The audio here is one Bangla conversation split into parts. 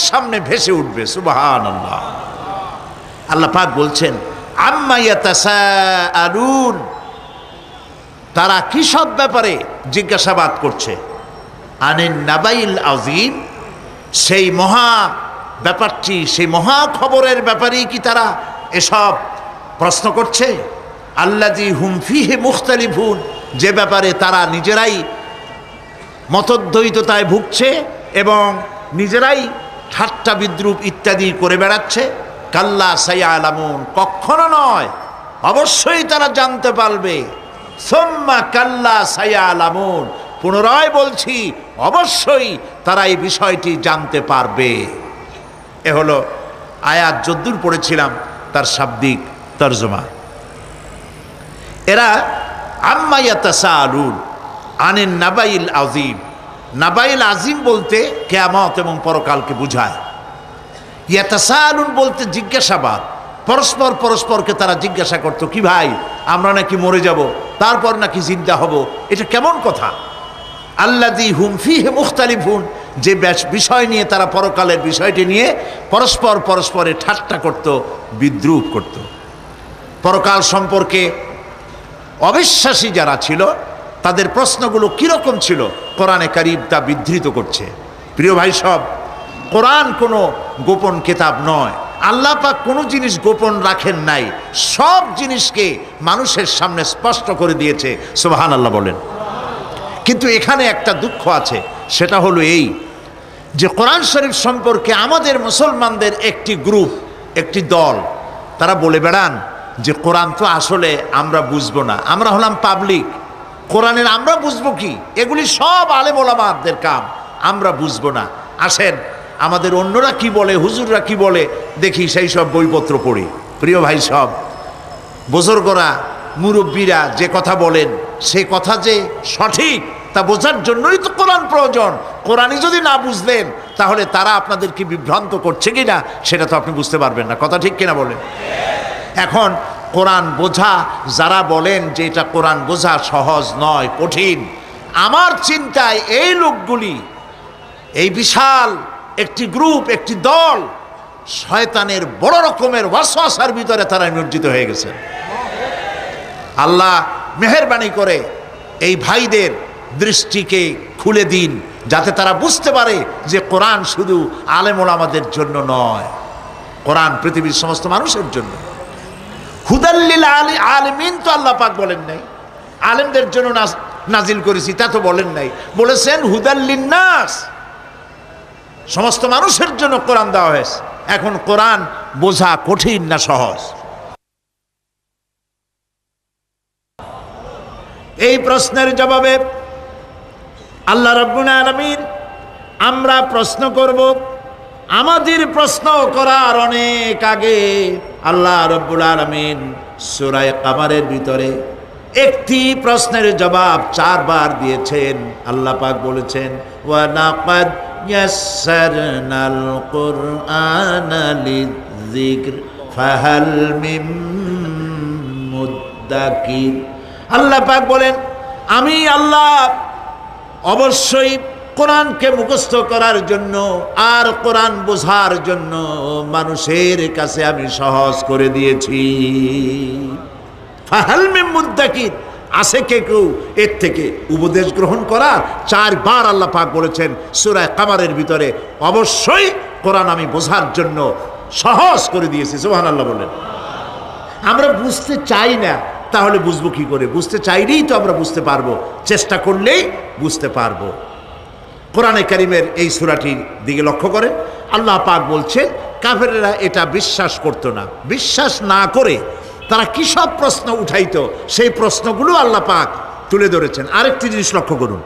সামনে ভেসে উঠবে। সুবহানাল্লাহ। আল্লাহ পাক বলছেন আম্মা ইয়াতাসাআলুন, তারা কি সব ব্যাপারে জিজ্ঞাসাবাদ করছে? আনিন নাবাইল আযীম, সেই মহা ব্যাপারটি, সেই মহা খবরের ব্যাপারেই কি তারা এসব প্রশ্ন করছে? আল্লাযী হুম ফীহি মুখতালিফুন, যে ব্যাপারে তারা নিজেরাই মতদ্বৈততায় ভুগছে এবং নিজেরাই ঠাট্টা বিদ্রুপ ইত্যাদি করে বেড়াচ্ছে। কাল্লা সায়ালামুন, কখনো নয়, অবশ্যই তারা জানতে পারবে। সুম্মা কাল্লা সায়ালামুন, পুনরায় বলছি অবশ্যই তারা এই বিষয়টি জানতে পারবে। এ হলো আয়াত যদ্দূর পড়েছিলাম তার শাব্দিক তর্জমা। এরা আম্মা ইয়াতাসাআলুন আনিন নাবাইল আযীম, নাবাইল আযীম বলতে কিয়ামত এবং পরকালকে বোঝায়। ইয়াতাসাআলুন বলতে জিজ্ঞাসাবাদ, পরস্পর পরস্পরকে তারা জিজ্ঞাসা করতো, কি ভাই আমরা নাকি মরে যাব, তারপর নাকি জিন্দা হব, এটা কেমন কথা? আল্লাযী হুম ফীহি মুখতালিফুন, যে বিষয় নিয়ে তারা পরকালের বিষয়টি নিয়ে পরস্পর পরস্পরে ঠাট্টা করত, বিদ্রুপ করত। পরকাল সম্পর্কে অবিশ্বাসী যারা ছিল তাদের প্রশ্নগুলো কিরকম ছিল কোরআনে কারীম তা বিধৃত করছে। প্রিয় ভাই সব, কোরআন কোনো গোপন কিতাব নয়। আল্লাহ পাক কোনো জিনিস গোপন রাখেন নাই, সব জিনিসকে মানুষের সামনে স্পষ্ট করে দিয়েছে। সুবহানাল্লাহ বলেন। কিন্তু এখানে একটা দুঃখ আছে, সেটা হলো এই যে কোরআন শরীফ সম্পর্কে আমাদের মুসলমানদের একটি গ্রুপ, একটি দল, তারা বলে বেড়ান যে কোরআন তো আসলে আমরা বুঝবো না, আমরা হলাম পাবলিক, কোরআনের আমরা বুঝবো কি, এগুলি সব আলেম ওলামাদের কাম, আমরা বুঝবো না। আসেন আমাদের অন্যরা কি বলে, হুজুররা কি বলে দেখি, সেই সব বইপত্র পড়ি। প্রিয় ভাই সব, বুজুর্গরা মুরব্বীরা যে কথা বলেন সে কথা যে সঠিক তা বোঝার জন্যই তো কোরআন প্রয়োজন। কোরআনই যদি না বুঝলেন তাহলে তারা আপনাদেরকে বিভ্রান্ত করছে কিনা সেটা তো আপনি বুঝতে পারবেন না। কথা ঠিক কিনা বলেন? এখন কোরআন বোঝা যারা বলেন যে এটা কোরআন বোঝা সহজ নয়, কঠিন, আমার চিন্তায় এই লোকগুলি, এই বিশাল একটি গ্রুপ, একটি দল, শয়তানের বড় রকমের ওয়াসওয়াসার ভিতরে তারা নিমজ্জিত হয়ে গেছে। আল্লাহ মেহেরবানি করে এই ভাইদের দৃষ্টিকে খুলে দিন, যাতে তারা বুঝতে পারে যে কোরআন শুধু আলেম ওলামাদের জন্য নয়, কোরআন পৃথিবীর সমস্ত মানুষের জন্য। হুদাল্লিল আলিমিন তো আল্লাহ পাক বলেন নাই আলেমদের জন্য নাজিল করেছি, তা তো বলেন নাই, বলেছেন হুদাল্লিন নাস, সমস্ত মানুষের জন্য কোরআন দেওয়া হয়েছে। এখন কোরআন বোঝা কঠিন না সহজ? এই প্রশ্নের জবাবে আল্লাহ রাব্বুল আলামিন, আমরা প্রশ্ন করব, আমাদের প্রশ্ন করার অনেক আগে আল্লাহ রাব্বুল আলামিন সূরা কামারের ভিতরে একটি প্রশ্নের জবাব 4 বার দিয়েছেন। আল্লাহ পাক বলেছেন ওয়া লাকাদ ইয়াসসারনাল কুরআনা লিযিকর ফাহাল মিন মুদ্দাকির। আল্লাহ পাক বলেন, আমি আল্লাহ অবশ্যই কোরআনকে মুখস্থ করার জন্য আর কোরআন বোঝার জন্য মানুষের কাছে আমি সহজ করে দিয়েছি। ফাহাল মিন মুদ্দাকির, আছে কে কেউ এর থেকে উপদেশ গ্রহণ করা? 4 বার আল্লাহ পাক বলেছেন সূরা কামারের ভিতরে, অবশ্যই কোরআন আমি বোঝার জন্য সহজ করে দিয়েছি। সুবহানাল্লাহ বলেন। আমরা বুঝতে চাই না, তাহলে বুঝবো কি করে? বুঝতে চাইলেই তো আমরা বুঝতে পারবো, চেষ্টা করলেই বুঝতে পারবো। কোরআনে কারীমের এই সূরাটির দিকে লক্ষ্য করেন, আল্লাহ পাক বলছেন কাফেরেরা এটা বিশ্বাস করত না, বিশ্বাস না করে তারা কি সব প্রশ্ন উঠাইতো, সেই প্রশ্নগুলো আল্লাহ পাক তুলে ধরেছেন। আরেকটি জিনিস লক্ষ্য করুন,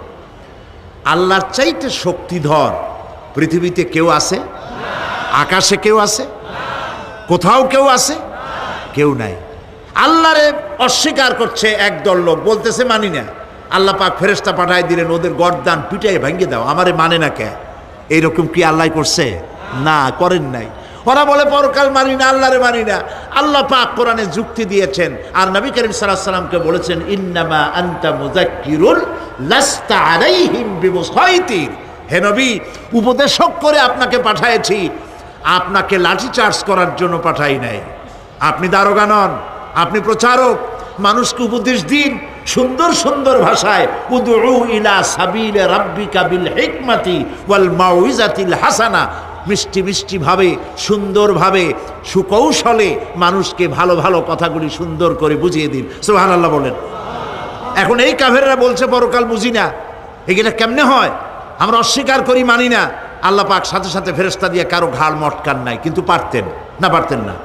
আল্লাহর চাইতে শক্তিধর পৃথিবীতে কেউ আছে? আকাশে কেউ আছে? কোথাও কেউ আছে? কেউ নাই। আল্লাহরে অস্বীকার করছে একদল লোক, বলতেছে মানি না। আল্লাহ পাক ফেরেশতা পাঠায় দিলেন, ওদের গর্দান পিটাই ভাঙ্গে দাও, আমারে মানে না কে? এইরকম কি আল্লাহ করছে? না, করেন নাই। ওরা বলে পরকাল মানি না, আল্লাহরে মানি না। আল্লাহ পাক কোরআনে যুক্তি দিয়েছেন, আর নবী করিম সাল্লাল্লাহু আলাইহি সাল্লামকে বলেছেন ইন্নামা আনতা মুযাক্কিরুন লাস্তা আলাইহিম বিমুসাইতির। হে নবী, উপদেশক করে আপনাকে পাঠাইছি, আপনাকে লাঠি চার্জ করার জন্য পাঠাই নাই। আপনি দারোগা নন, আপনি প্রচারক। মানুষকে উপদেশ দিন সুন্দর সুন্দর ভাষায়, উদউ ইলা সাবিল রাব্বিকা বিল হিকমাতি ওয়াল মাউইজাতিল হাসানা, মিষ্টি মিষ্টি ভাবে, সুন্দরভাবে, সুকৌশলে মানুষকে ভালো ভালো কথাগুলি সুন্দর করে বুঝিয়ে দিন। সুবহানাল্লাহ বলেন। এখন এই কাফেররা বলছে পরকাল বুঝি না, এগুলা কেমনে হয়? আমরা অস্বীকার করি, মানি না। আল্লাহ পাক সাথে সাথে ফেরেশতা দিয়ে কারো ঘাড় মটকান নাই, কিন্তু পারতেন না? পারতেন না?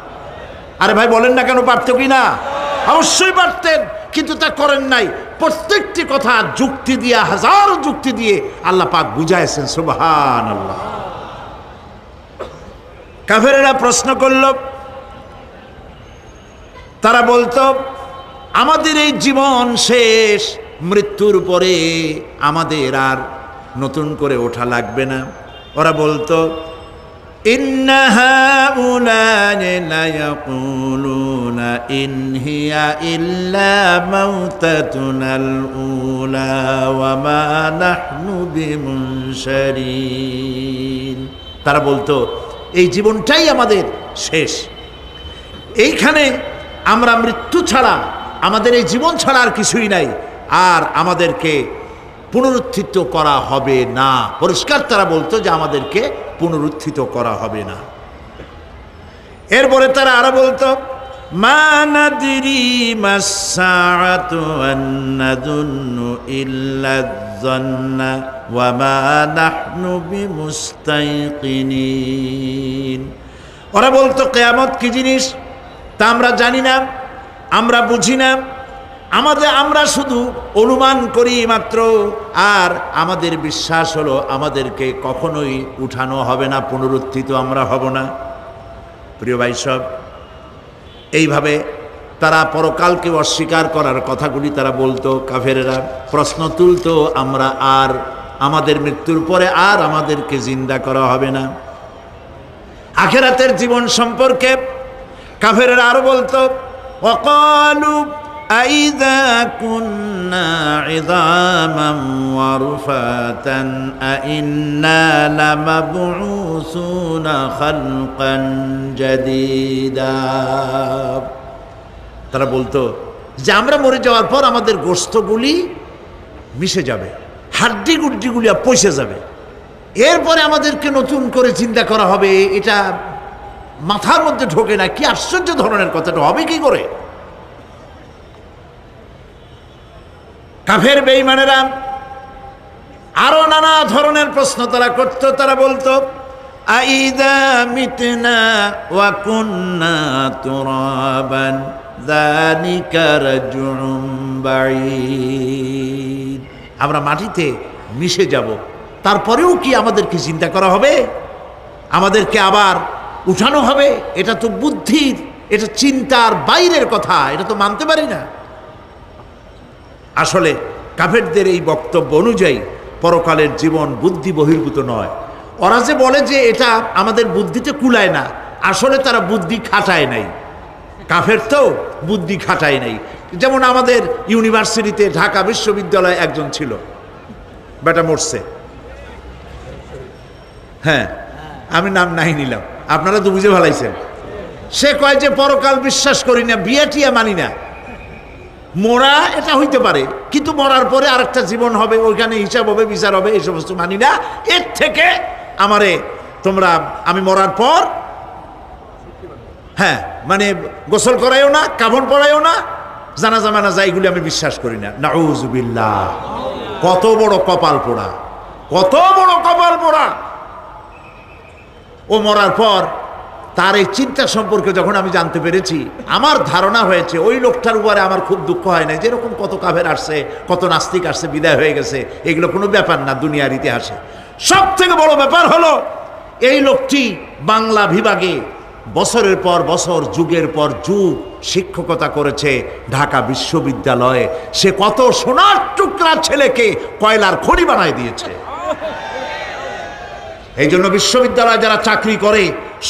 আরে ভাই বলেন না কেন, পারতো কি না? অবশ্যই পারতেন, কিন্তু তা করেন নাই। প্রত্যেকটি কথা যুক্তি দিয়ে, হাজারো যুক্তি দিয়ে আল্লাহ পাক বুঝাইছেন। সুবহানাল্লাহ। কাফেরেরা প্রশ্ন করল, তারা বলতো আমাদের এই জীবন শেষ, মৃত্যুর পরে আমাদের আর নতুন করে ওঠা লাগবে না। ওরা বলতো ইন্না হাউলানি লা ইয়াকুলুনা ইন হিয়া ইল্লা মাউতাতুনাল উলা ওয়া মা নাহনু বিমুনশারিন। তারা বলতো এই জীবনটাই আমাদের শেষ, এইখানে আমরা মৃত্যু ছাড়া, আমাদের এই জীবন ছাড়া আর কিছুই নাই, আর আমাদেরকে পুনরুত্থিত করা হবে না। পরিষ্কার তারা বলতো যে আমাদেরকে পুনরুত্থিত করা হবে না। এরপরে তারা আরো বলতো মা নাদরি মাস-সাআতু ওয়ান নাযুন্নু ইল্লা যান্না ওয়া মা নাহনু বিমুস্তাইকিনিন। ওরা বলতো কিয়ামত কি জিনিস তা আমরা জানি না, আমরা বুঝি না, আমরা শুধু অনুমান করি মাত্র, আর আমাদের বিশ্বাস হলো আমাদেরকে কখনোই উঠানো হবে না, পুনরুত্থিত আমরা হব না। প্রিয় ভাই সব, এইভাবে তারা পরকালকে অস্বীকার করার কথাগুলি তারা বলতো। কাফেরেরা প্রশ্ন তুলতো আমরা আর আমাদের মৃত্যুর পরে আর আমাদেরকে জিন্দা করা হবে না। আখিরাতের জীবন সম্পর্কে কাফেরেরা আরো বলতো ওয়াকালু আইযা কুন্না ইযামান ওয়া রুফাতান আইন্না লামাবউসুনা খালকান জাদীদা। তারা বলতো যে আমরা মরে যাওয়ার পর আমাদের গোশতগুলি মিশে যাবে, হাড্ডি গুড্ডিগুলি পচে যাবে, এরপরে আমাদেরকে নতুন করে চিন্তা করা হবে। এটা মাথার মধ্যে ঢোকে না, কি আশ্চর্য ধরনের কথাটা হবে কি করে? কাফের বেঈমানেরা আরো নানা ধরনের প্রশ্ন তারা করত। তারা বলতো আইদা মিতনা ওয়া কুন্না তুরাবান যালিকা রাজউম বাঈদ। আমরা মাটিতে মিশে যাব, তারপরেও কি আমাদেরকে চিন্তা করা হবে, আমাদেরকে আবার উঠানো হবে? এটা তো বুদ্ধির, এটা চিন্তার বাইরের কথা, এটা তো মানতে পারি না। আসলে কাফেরদের এই বক্তব্য অনুযায়ী পরকালের জীবন বুদ্ধি বহির্ভূত নয়। ওরা যে বলে যে এটা আমাদের বুদ্ধিতে কুলায় না, আসলে তারা বুদ্ধি খাটায় নাই। কাফের তো বুদ্ধি খাটায় নাই। যেমন আমাদের ইউনিভার্সিটিতে ঢাকা বিশ্ববিদ্যালয়ে একজন ছিল, বেটা মরছে, হ্যাঁ আমি নাম নাই নিলাম, আপনারা তো বুঝে ভালাইছেন। সে কয় যে পরকাল বিশ্বাস করি না, বিয়ে টিয়া মানি না, মরা এটা হইতে পারে, কিন্তু মরার পরে আরেকটা জীবন হবে, ওইখানে হিসাব হবে, বিচার হবে, এই সমস্ত মানি না। এর থেকে আমারে তোমরা, আমি মরার পর হ্যাঁ মানে গোসল করাইও না, কাফন পরাইও না, জানাজা মানাজা এগুলি আমি বিশ্বাস করি না। নাউযুবিল্লাহ। কত বড় কপাল পোড়া, কত বড় কপাল পোড়া! ও মরার পর তার এই চিন্তা সম্পর্কে যখন আমি জানতে পেরেছি, আমার ধারণা হয়েছে ওই লোকটার উপরে আমার খুব দুঃখ হয় না। যেরকম কত কাফের আসছে, কত নাস্তিক আসছে, বিদায় হয়ে গেছে, এগুলো কোনো ব্যাপার না দুনিয়ার ইতিহাসে। সব থেকে বড় ব্যাপার হলো এই লোকটি বাংলা বিভাগে বছরের পর বছর, যুগের পর যুগ শিক্ষকতা করেছে ঢাকা বিশ্ববিদ্যালয়ে। সে কত সোনার টুকরা ছেলেকে কয়লার খনি বানায় দিয়েছে। এই জন্য বিশ্ববিদ্যালয়ে যারা চাকরি করে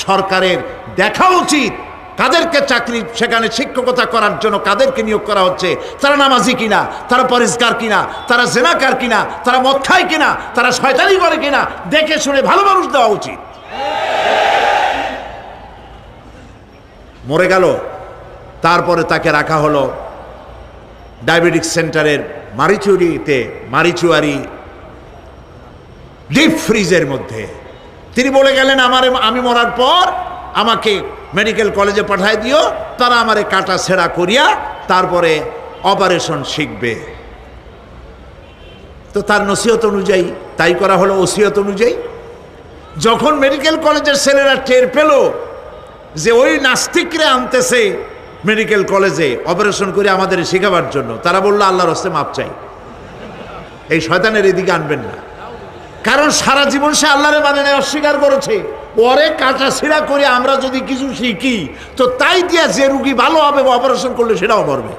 সরকারের দেখা উচিত কাদেরকে চাকরি সেখানে শিক্ষকতা করার জন্য কাদেরকে নিয়োগ করা হচ্ছে, তারা নামাজি কিনা, তারা পরিষ্কার কিনা, তারা জেনাকার কিনা, তারা মদ খায় কিনা, তারা শয়তানি করে কিনা, দেখে শুনে ভালো মানুষ দেওয়া উচিত। মরে গেল, তারপরে তাকে রাখা হলো ডায়াবেটিক সেন্টারের মারিচুয়ারি ডিপ ফ্রিজের মধ্যে। তিনি বলে গেলেন, আমি মরার পর আমাকে মেডিকেল কলেজে পাঠায় দিও, তারা আমারে কাটা ছেঁড়া করিয়া তারপরে অপারেশন শিখবে। তো তার নসিহত অনুযায়ী তাই করা হলো, ওসিয়ত অনুযায়ী। যখন মেডিকেল কলেজের ছেলেরা টের পেল যে ওই নাস্তিকরে আনতেছে মেডিকেল কলেজে অপারেশন করে আমাদের শেখাবার জন্য, তারা বললো আল্লাহর হস্তে মাপ চাই, এই শয়তানের এদিকে আনবেন না। কারণ সারা জীবন সে আল্লাহরে মানে না, অস্বীকার করেছে। পরে কাটা ছিঁড়া করে আমরা যদি কিছু শিখি তো তাই দিয়া যে রুগী ভালো হবে, অপারেশন করলে সেটাও মরবে।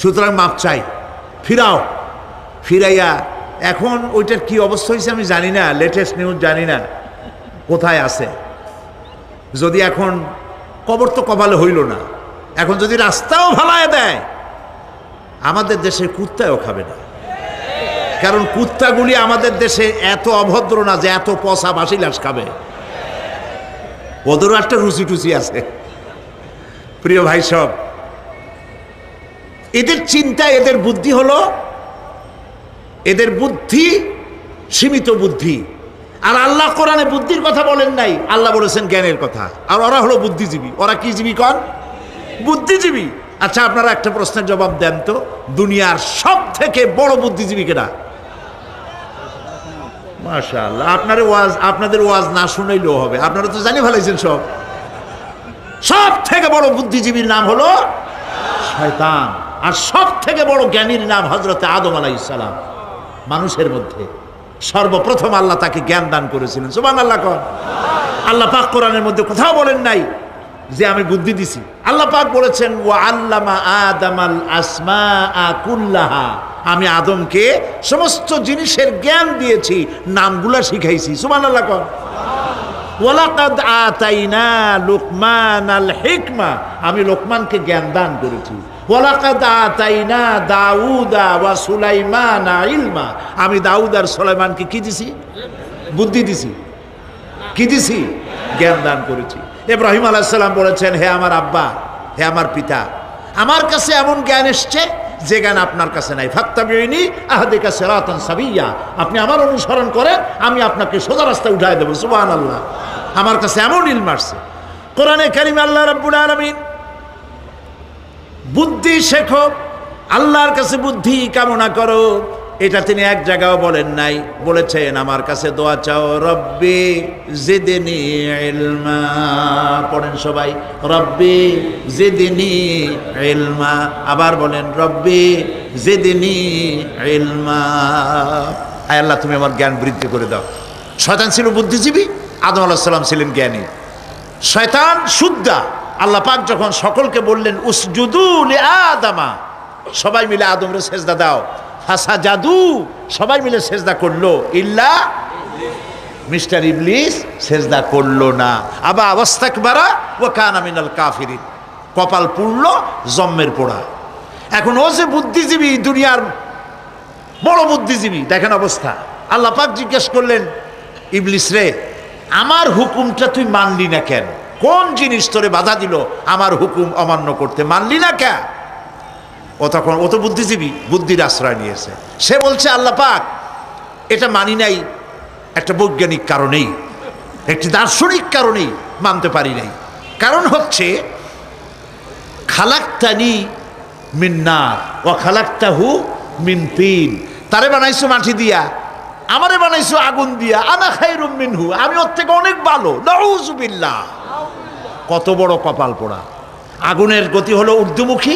সুতরাং মাপ চাই, ফিরাইয়া এখন ওইটার কি অবস্থা হয়েছে আমি জানি না, লেটেস্ট নিউজ জানি না কোথায় আছে। যদি এখন কবর তো কপালে হইল না, এখন যদি রাস্তাও ভালায় দেয়, আমাদের দেশে কুত্তাও খাবে না। কারণ কুত্তাগুলি আমাদের দেশে এত অভদ্র না যে এত পচা বাসি লাশ খাবে, ওদেরও একটা রুচি টুচি আছে। প্রিয় ভাই সব, এদের চিন্তা, এদের বুদ্ধি হলো, এদের বুদ্ধি সীমিত বুদ্ধি। আর আল্লাহ কোরআনে বুদ্ধির কথা বলেন নাই, আল্লাহ বলেছেন জ্ঞানের কথা। আর ওরা হলো বুদ্ধিজীবী। ওরা কি জীবী কন? বুদ্ধিজীবী। আচ্ছা, আপনারা একটা প্রশ্নের জবাব দেন তো, দুনিয়ার সব থেকে বড় বুদ্ধিজীবী কেনা? মাশাআল্লাহ, আপনাদের ওয়াজ না শুনাইলেও হবে, আপনারা তো জানি ফেলাইছেন সব। সব থেকে বড় বুদ্ধিজীবীর নাম হলো শয়তান। আর সব থেকে বড় জ্ঞানীর নাম হযরত আদম আলাইহিস সালাম। মানুষের মধ্যে সর্বপ্রথম আল্লাহ তাকে জ্ঞান দান করেছিলেন। সুবহানাল্লাহ কোন। আল্লাহ পাক কোরআনের মধ্যে কোথাও বলেন নাই যে আমি বুদ্ধি দিছি। আল্লাহ পাক বলেছেন ওয়া আল্লামা আদামাল আসমাআ কুল্লাহা, আমি আদমকে সমস্ত জিনিসের জ্ঞান দিয়েছি, নামগুলা শিখাইছি। সুবহানাল্লাহ কোন। ওয়ালাকাদ আতাইনা লুকমানাল হিকমা, আমি লোকমানকে জ্ঞান দান করেছি। ওয়ালাকাদ আতাইনা দাউদা ওয়া সুলাইমানা ইলমা, আমি দাউদ আর সুলাইমানকে কি দিছি? বুদ্ধি দিছি। কি দিছি? জ্ঞান দান করেছি। ইব্রাহিম আলাইহিস সালাম বলেছেন, হে আমার আব্বা, হে আমার পিতা, আমার কাছে এমন জ্ঞান এসছে যে জ্ঞান আপনার কাছে নাই। ফাত্তাবিউনি আহদিকা সিরাতান সাবিয়্যা, আপনি আমার অনুসরণ করেন, আমি আপনাকে সোজা রাস্তায় উঠায় দেব। সুবহানাল্লাহ, আমার কাছে এমন ইলম আসছে। কোরআনে কারিমে আল্লাহ রাব্বুল আলামিন বুদ্ধি শেখো, আল্লাহর কাছে বুদ্ধি কামনা করো, এটা তিনি এক জায়গাও বলেন নাই। বলেছেন আমার কাছে দোয়া চাও, রব্বি জিদনি ইলমা। পড়েন সবাই, রব্বি জিদনি ইলমা। আবার বলেন, রব্বি জিদনি ইলমা। আয় আল্লাহ, তুমি আমার জ্ঞান বৃদ্ধি করে দাও। শয়তান ছিল বুদ্ধিজীবী, আদম আলাইহিস সালাম ছিলেন জ্ঞানী। শয়তান সুদ্দা। আল্লাহ পাক যখন সকলকে বললেন উসজুদু লিআদামা, সবাই মিলে আদমরে সেজদা দাও, ফাসাজাদু, সবাই মিলে সেজদা করলো, ইল্লা মিস্টার ইবলিস সেজদা করলো না। আবা ওয়াস্তাকবারা ওয়া কানা মিনাল কাফিরিন, কপাল পুড়লো, জম্মের পোড়া। এখন ও যে বুদ্ধিজীবী, দুনিয়ার বড় বুদ্ধিজীবী, দেখেন অবস্থা। আল্লাহ পাক জিজ্ঞেস করলেন, ইবলিস রে, আমার হুকুমটা তুই মানলি না কেন? কোন জিনিস তোরে বাধা দিল আমার হুকুম অমান্য করতে? মানলি না কেন? ও তখন, ও তো বুদ্ধিজীবী, বুদ্ধির আশ্রয় নিয়েছে। সে বলছে, আল্লাহ পাক, এটা মানি নাই একটা বৈজ্ঞানিক কারণেই, একটি দার্শনিক কারণেই মানতে পারি নাই। কারণ হচ্ছে খালাকতানি মিন নার ওয়া খালাকতাহু মিন তিন, তারে বানাইছো মাটি দিয়া, আমারে বানাইছো আগুন দিয়া, আনা খায়রুম মিনহু, আমি ওর থেকে অনেক ভালো। নাউযুবিল্লাহ। কত বড় কপাল পোড়া। আগুনের গতি হলো ঊর্ধ্বমুখী,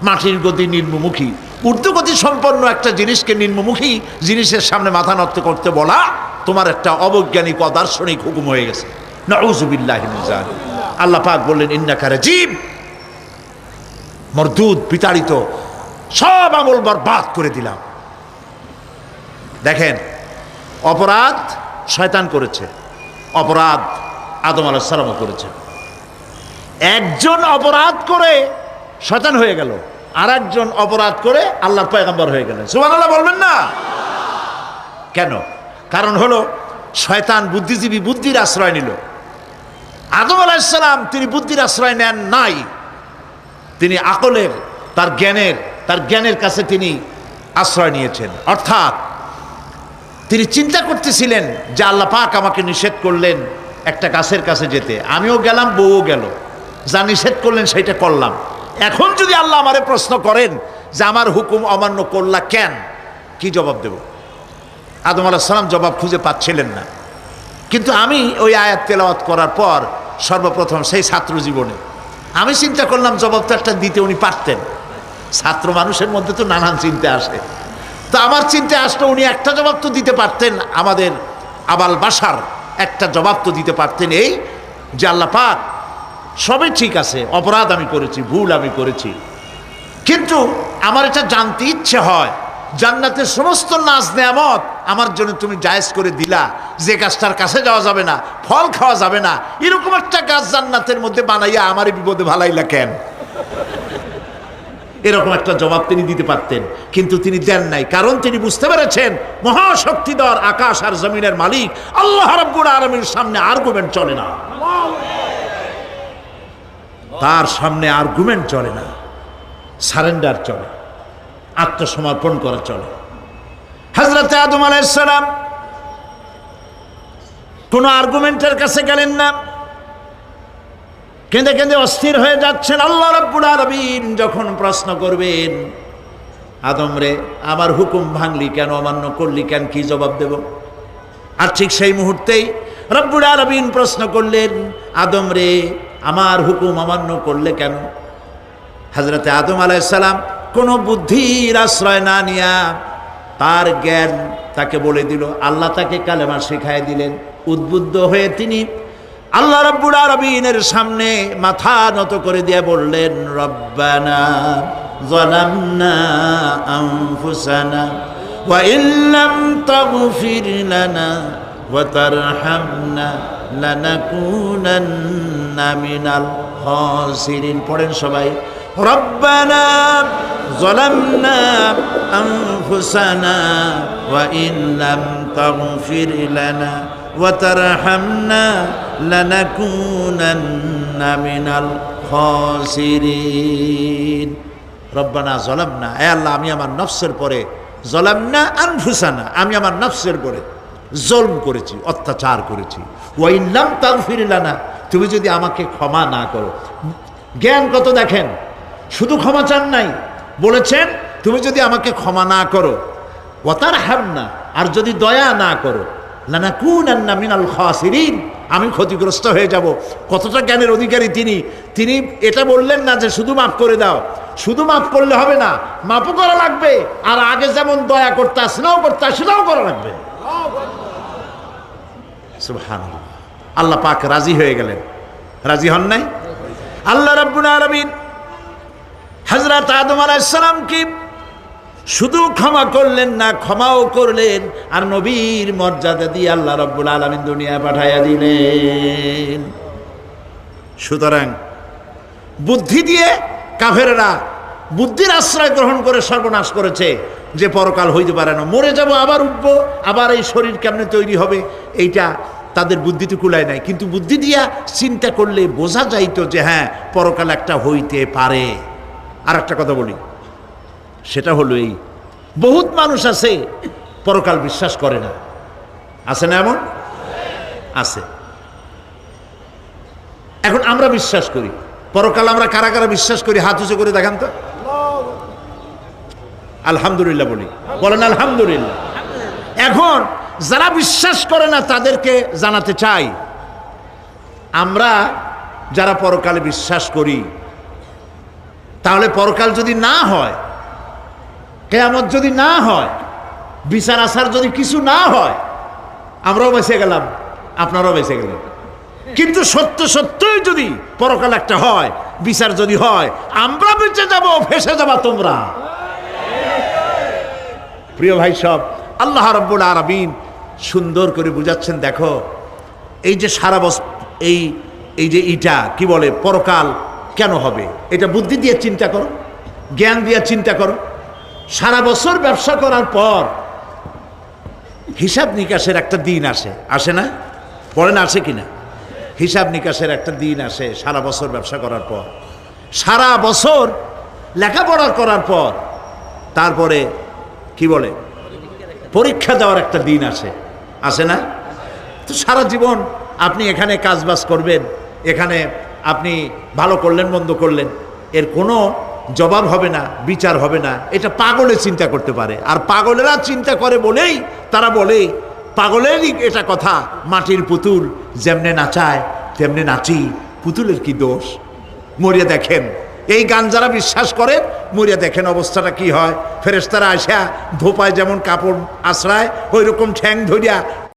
মাটির গতি নিম্নমুখী। ঊর্ধ্বগতি সম্পন্ন একটা জিনিসকে নিম্নমুখী জিনিসের সামনে মাথা নত করতে বলা তোমার একটা অবৈজ্ঞানিক অদার্শনিক হুকুম হয়ে গেছে। নাউযুবিল্লাহি মিন যালিক। আল্লাহ পাক বললেন, ইন্নাকা রাজিম, মরদুদ, বিতাড়িত, সব আমল বরবাদ করে দিলাম। দেখেন, অপরাধ শয়তান করেছে, অপরাধ আদম আলাইহিস সালামও করেছে। একজন অপরাধ করে শয়তান হয়ে গেল, আর একজন অপরাধ করে আল্লাহর পয়গম্বর হয়ে গেলেন। সুবহানাল্লাহ বলবেন না? কেন? কারণ হলো শয়তান বুদ্ধিজীবী, বুদ্ধির আশ্রয় নিল। আদম আলাইহিস সালাম তিনি বুদ্ধির আশ্রয় নেন নাই, তিনি আকলের, তার জ্ঞানের কাছে তিনি আশ্রয় নিয়েছেন। অর্থাৎ তিনি চিন্তা করতেছিলেন যে আল্লাহ পাক আমাকে নিষেধ করলেন একটা গাছের কাছে যেতে, আমিও গেলাম, বউও গেল, যা নিষেধ করলেন সেটা করলাম। এখন যদি আল্লাহ আমারে প্রশ্ন করেন যে আমার হুকুম অমান্য করলা কেন, কি জবাব দেব? আদম আলাইহিস সালাম জবাব খুঁজে পাচ্ছিলেন না। কিন্তু আমি ওই আয়াত তেলাওয়াত করার পর সর্বপ্রথম সেই ছাত্র জীবনে আমি চিন্তা করলাম জবাব তো একটা দিতে উনি পারতেন। ছাত্র মানুষের মধ্যে তো নানান চিন্তা আসে, তো আমার চিন্তা আসলো উনি একটা জবাব তো দিতে পারতেন, আমাদের আবাল বাসার একটা জবাব তো দিতে পারতেন, এই যে আল্লাহ পাক সবই ঠিক আছে, অপরাধ আমি করেছি, ভুল আমি করেছি, কিন্তু আমার এটা জানতে ইচ্ছে হয় জান্নাতের সমস্ত নাজ নেয়ামত আমার জন্য তুমি জায়েজ করে দিলা, যে গাছটার কাছে যাওয়া যাবে না, ফল খাওয়া যাবে না, এরকম একটা গাছ জান্নাতের মধ্যে বানাইয়া আমার বিপদে ভালাইলা কেন? এরকম একটা জবাব তিনি দিতে পারতেন, কিন্তু তিনি দেন নাই। কারণ তিনি বুঝতে পেরেছেন মহাশক্তিধর আকাশ আর জমিনের মালিক আল্লাহ রাব্বুল আলামিনের সামনে আর্গুমেন্ট চলে না, তার সামনে আর্গুমেন্ট চলে না, সারেন্ডার চলে, আত্মসমর্পণ করা চলে। হযরত আদম আলাইহিস সালাম কোনো আর্গুমেন্টের কাছে গেলেন না, কেঁদে কেঁদে অস্থির হয়ে যাচ্ছেন। আল্লাহ রাব্বুল আলামিন যখন প্রশ্ন করবেন, আদম রে আমার হুকুম ভাঙলি কেন, অমান্য করলি কেন, কি জবাব দেব? আর ঠিক সেই মুহূর্তেই রাব্বুল আলামিন প্রশ্ন করলেন, আদম রে আমার হুকুম অমান্য করলে কেন? হযরত আদম আলাইহিস সালাম কোনো বুদ্ধির আশ্রয় না নিয়া তার জ্ঞান তাকে বলে দিল, আল্লাহ তাকে কালেমা শেখায় দিলেন। উদ্বুদ্ধ হয়ে তিনি আল্লাহ রাব্বুল আলামিনের সামনে মাথা নত করে দিয়ে বললেন, রব্বানা যালামনা আনফুসানা ওয়া ইল্লাম তাগফির লানা ওয়া তারহামনা লানাকুনান্না মিনাল খাসিরিন। পড়েন সবাই, রব্বানা যালামনা আনফুসানা ওয়া ইল্লাম তাগফির লানা ওয়া তারহামনা লানাকুনান্না মিনাল খাসিরিন। রব্বানা যালামনা, হে আল্লাহ আমি আমার নফসের পরে, যালামনা আনফুসানা আমি আমার নফসের পরে জুলম করেছি, অত্যাচার করেছি। ওয়া ইল্লাম তাগফির লানা, তুমি যদি আমাকে ক্ষমা না করো। জ্ঞান কত দেখেন, শুধু ক্ষমা চান নাই, বলেছেন তুমি যদি আমাকে ক্ষমা না করো, ওয়া তারহামনা আর যদি দয়া না করো, লানাকুনান্না মিনাল খাসিরিন আমি ক্ষতিগ্রস্ত হয়ে যাব। কতটা জ্ঞানের অধিকারী তিনি! তিনি এটা বললেন না যে শুধু মাফ করে দাও, শুধু মাফ করলে হবে না, মাফও করা লাগবে, আর আগে যেমন দয়া করতে স্নেহ করতে সেটাও করা লাগবে। সুবহানাল্লাহ। আল্লাহ পাক রাজি হয়ে গেলেন, রাজি হন নাই? আল্লাহ রাব্বুল আলামিন হযরত আদম আলাইহিস সালামকে শুধু ক্ষমা করলেন না, ক্ষমাও করলেন, আর নবীর মর্যাদা দিয়ে আল্লাহ রাব্বুল আলামিন দুনিয়ায় পাঠাইয়া দিলেন। সুতরাং বুদ্ধি দিয়ে কাফেররা বুদ্ধির আশ্রয় গ্রহণ করে সর্বনাশ করেছে, যে পরকাল হইতে পারে না, মরে যাব আবার উঠবো, আবার এই শরীর কেমনে তৈরি হবে, এইটা তাদের বুদ্ধিতে কুলায় নাই। কিন্তু বুদ্ধি দিয়া চিন্তা করলে বোঝা যাইতো যে হ্যাঁ পরকাল একটা হইতে পারে। আর একটা কথা বলি, সেটা হলো এই, বহুত মানুষ আছে পরকাল বিশ্বাস করে না, আছে না? এমন আছে। এখন আমরা বিশ্বাস করি পরকাল, আমরা কারা কারা বিশ্বাস করি হাত উঁচু করে দেখান তো। আলহামদুলিল্লাহ বলি, বলেন আলহামদুলিল্লাহ। এখন যারা বিশ্বাস করে না তাদেরকে জানাতে চাই, আমরা যারা পরকালে বিশ্বাস করি, তাহলে পরকাল যদি না হয়, কিয়ামত যদি না হয়, বিচার আচার যদি কিছু না হয়, আমরাও বেঁচে গেলাম, আপনারাও বেঁচে গেলেন। কিন্তু সত্য সত্যই যদি পরকাল একটা হয়, বিচার যদি হয়, আমরা বেঁচে যাব, ফেসে যাবা তোমরা। প্রিয় ভাই সব, আল্লাহ রাব্বুল আলামিন সুন্দর করে বুঝাচ্ছেন। দেখো এই যে সারা বছর এই এই যে ইটা কি বলে পরকাল কেন হবে, এটা বুদ্ধি দিয়ে চিন্তা করো, জ্ঞান দিয়ে চিন্তা করো। সারা বছর ব্যবসা করার পর হিসাব নিকাশের একটা দিন আসে, আসে না? বলেন আসে কিনা? হিসাব নিকাশের একটা দিন আসে সারা বছর ব্যবসা করার পর, সারা বছর লেখাপড়া করার পর, তারপরে কি বলে পরীক্ষা দেওয়ার একটা দিন আসে, আসে না? তো সারা জীবন আপনি এখানে কাজবাজ করবেন, এখানে আপনি ভালো করলেন মন্দ করলেন, এর কোনো জবাব হবে না, বিচার হবে না। এটা পাগলে চিন্তা করতে পারে, আর পাগলেরা চিন্তা করে বলেই তারা বলে পাগলেরই এটা কথা, মাটির পুতুল যেমনে নাচায় তেমনি নাচি, পুতুলের কি দোষ। মরিয়া দেখেন, এই গান যারা বিশ্বাস করেন মরিয়া দেখেন অবস্থাটা কি হয়। ফেরেশতারা আসা ধোপায় যেমন কাপড় আশ্রায় ওই রকম ঠ্যাং ধরিয়া